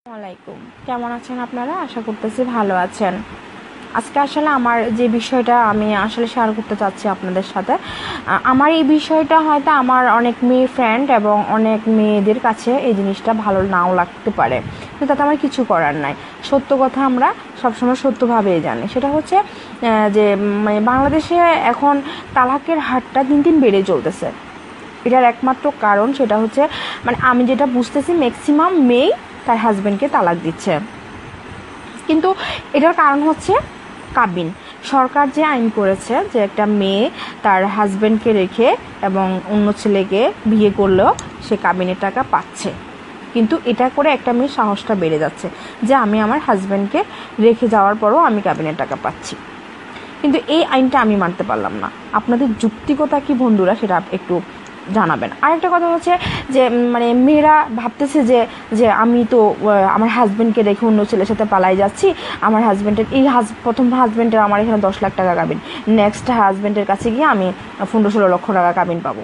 আসসালামাইকুম, কেমন আছেন আপনারা? আশা করতেছি ভালো আছেন। আজকে আসলে আমার যে বিষয়টা আমি আসলে শেয়ার করতে চাচ্ছি আপনাদের সাথে, আমার এই বিষয়টা হয়তো আমার অনেক মেয়ে ফ্রেন্ড এবং অনেক মেয়েদের কাছে এই জিনিসটা ভালো নাও লাগতে পারে, কিন্তু তাতে আমার কিছু করার নাই। সত্য কথা আমরা সবসময় সত্যভাবেই জানি। সেটা হচ্ছে যে মানে বাংলাদেশে এখন তালাকের হারটা দিন দিন বেড়ে চলতেছে। এটার একমাত্র কারণ সেটা হচ্ছে মানে আমি যেটা বুঝতেছি ম্যাক্সিমাম মেয়েই তার হাজব্যান্ডকে তালাক দিচ্ছে। কিন্তু এটার কারণ হচ্ছে কাবিন। সরকার যে আইন করেছে যে একটা মেয়ে তার হাজব্যান্ডকে রেখে এবং অন্য ছেলেকে বিয়ে করলেও সে কাবিনের টাকা পাচ্ছে, কিন্তু এটা করে একটা মেয়ের সাহসটা বেড়ে যাচ্ছে যে আমি আমার হাজব্যান্ডকে রেখে যাওয়ার পরও আমি কাবিনের টাকা পাচ্ছি। কিন্তু এই আইনটা আমি মানতে পারলাম না। আপনাদের যুক্তিকতা কি বন্ধুরা, সেটা একটু জানাবেন। আরেকটা কথা হচ্ছে যে মানে মেয়েরা ভাবতেছে যে যে আমি তো আমার হাজব্যান্ডকে রেখে অন্য ছেলের সাথে পালাই যাচ্ছি, আমার হাজব্যান্ডের প্রথম হাজব্যান্ডের আমার এখানে 10 লাখ টাকা কাবিন, নেক্সট হাজব্যান্ডের কাছে গিয়ে আমি 15-16 লক্ষ টাকা কাবিন পাবো।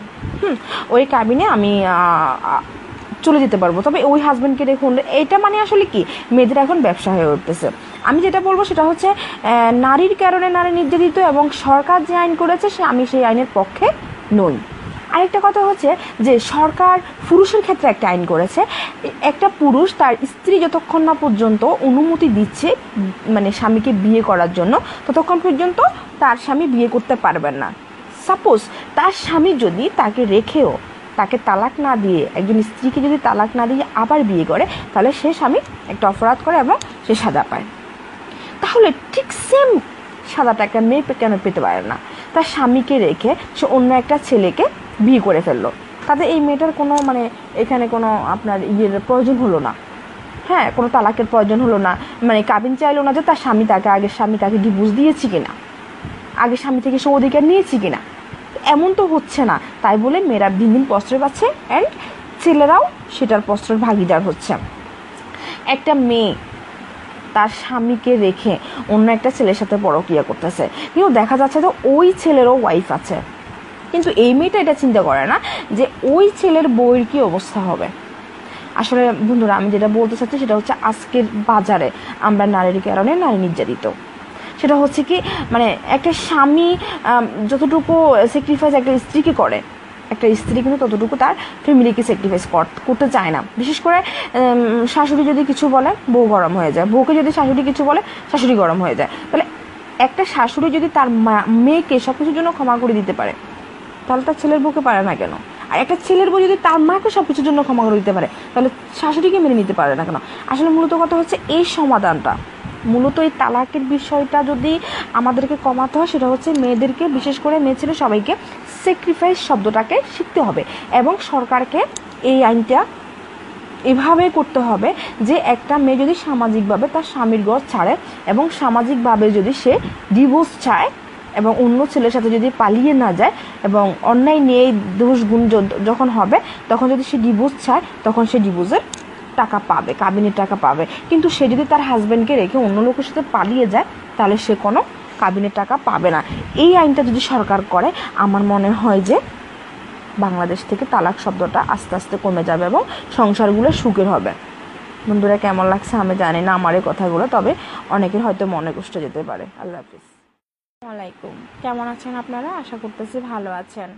ওই কাবিনে আমি চলে যেতে পারবো, তবে ওই হাজব্যান্ডকে রেখে অন্য, এটা মানে আসলে কি মেয়েদের এখন ব্যবসা হয়ে উঠতেছে। আমি যেটা বলবো সেটা হচ্ছে নারীর কারণে নারী নির্যাতিত, এবং সরকার যে আইন করেছে আমি সেই আইনের পক্ষে নই। আরেকটা কথা হচ্ছে যে সরকার পুরুষের ক্ষেত্রে একটা আইন করেছে, একটা পুরুষ তার স্ত্রী যতক্ষণ না পর্যন্ত অনুমতি দিচ্ছে মানে স্বামীকে বিয়ে করার জন্য, ততক্ষণ পর্যন্ত তার স্বামী বিয়ে করতে পারবেন না। সাপোজ তার স্বামী যদি তাকে রেখেও তাকে তালাক না দিয়ে, একজন স্ত্রীকে যদি তালাক না দিয়ে আবার বিয়ে করে, তাহলে সে স্বামী একটা অপরাধ করে এবং সে সাজা পায়। তাহলে ঠিক সেম সাজাটা একটা মেয়ে কেন পেতে পারে না? তার স্বামীকে রেখে সে অন্য একটা ছেলেকে বিয়ে করে ফেললো, তাতে এই মেয়েটার কোনো মানে এখানে কোনো আপনার ইয়ের প্রয়োজন হলো না, হ্যাঁ, কোনো তালাকের প্রয়োজন হলো না, মানে কাবিন চাইলো না যে তার স্বামী তাকে আগের স্বামী তাকে ডিভোর্স দিয়েছি কিনা, আগের স্বামী থেকে সে অধিকার নিয়েছি কিনা। এমন তো হচ্ছে না, তাই বলে মেয়েরা দিন দিন প্রশ্রয় পাচ্ছে অ্যান্ড ছেলেরাও সেটার প্রশ্রয়ের ভাগিদার হচ্ছে। একটা মেয়ে তার স্বামীকে রেখে অন্য একটা ছেলের সাথে পরকীয়া করতেছে, কিন্তু দেখা যাচ্ছে যে ওই ছেলেরও ওয়াইফ আছে, কিন্তু এই মেয়েটা এটা চিন্তা করে না যে ওই ছেলের বউয়ের কী অবস্থা হবে। আসলে বন্ধুরা, আমি যেটা বলতে চাচ্ছি সেটা হচ্ছে আজকের বাজারে আমরা নারীর কারণে নারী নির্যাতিত। সেটা হচ্ছে কি মানে একটা স্বামী যতটুকু স্যাক্রিফাইস একটা স্ত্রীকে করে, একটা স্ত্রী কিন্তু ততটুকু তার ফ্যামিলিকে স্যাক্রিফাইস করতে চায় না। বিশেষ করে শাশুড়ি যদি কিছু বলে বউ গরম হয়ে যায়, বউকে যদি শাশুড়ি কিছু বলে শাশুড়ি গরম হয়ে যায়। তাহলে একটা শাশুড়ি যদি তার মেয়েকে সব কিছুর জন্য ক্ষমা করে দিতে পারে, তাহলে তার ছেলের বউকে পারে না কেন? আর একটা ছেলের বউ যদি তার মাকে সব কিছুর জন্য ক্ষমা করে দিতে পারে, তাহলে শাশুড়িকে মেনে নিতে পারে না কেন? আসলে মূলত কথা হচ্ছে এই সমাধানটা, মূলত এই তালাকের বিষয়টা যদি আমাদেরকে কমাতে হয়, সেটা হচ্ছে মেয়েদেরকে, বিশেষ করে মেয়ে ছেলে সবাইকে স্যাক্রিফাইস শব্দটাকে শিখতে হবে, এবং সরকারকে এই আইনটা এভাবে করতে হবে যে একটা মেয়ে যদি সামাজিকভাবে তার স্বামীর ঘর ছাড়ে এবং সামাজিকভাবে যদি সে ডিভোর্স চায় এবং অন্য ছেলের সাথে যদি পালিয়ে না যায় এবং অন্যায় নিয়ে দোষ গুণ যখন হবে তখন যদি সে ডিভোর্স চায়, তখন সে ডিভোর্সের টাকা পাবে, কাবিনের টাকা পাবে। কিন্তু সে যদি তার হাজব্যান্ডকে রেখে অন্য লোকের সাথে পালিয়ে যায়, তাহলে সে কোনো কাবিনের টাকা পাবে না। এই আইনটা যদি সরকার করে, আমার মনে হয় যে বাংলাদেশ থেকে তালাক শব্দটা আস্তে আস্তে কমে যাবে এবং সংসারগুলো সুখের হবে। বন্ধুরা, কেমন লাগছে আমি জানি না আমার এই কথাগুলো, তবে অনেকের হয়তো মনে কষ্ট যেতে পারে। আল্লাহ হাফিজ। আসসালামাইকুম, কেমন আছেন আপনারা? আশা করতেছি ভালো আছেন।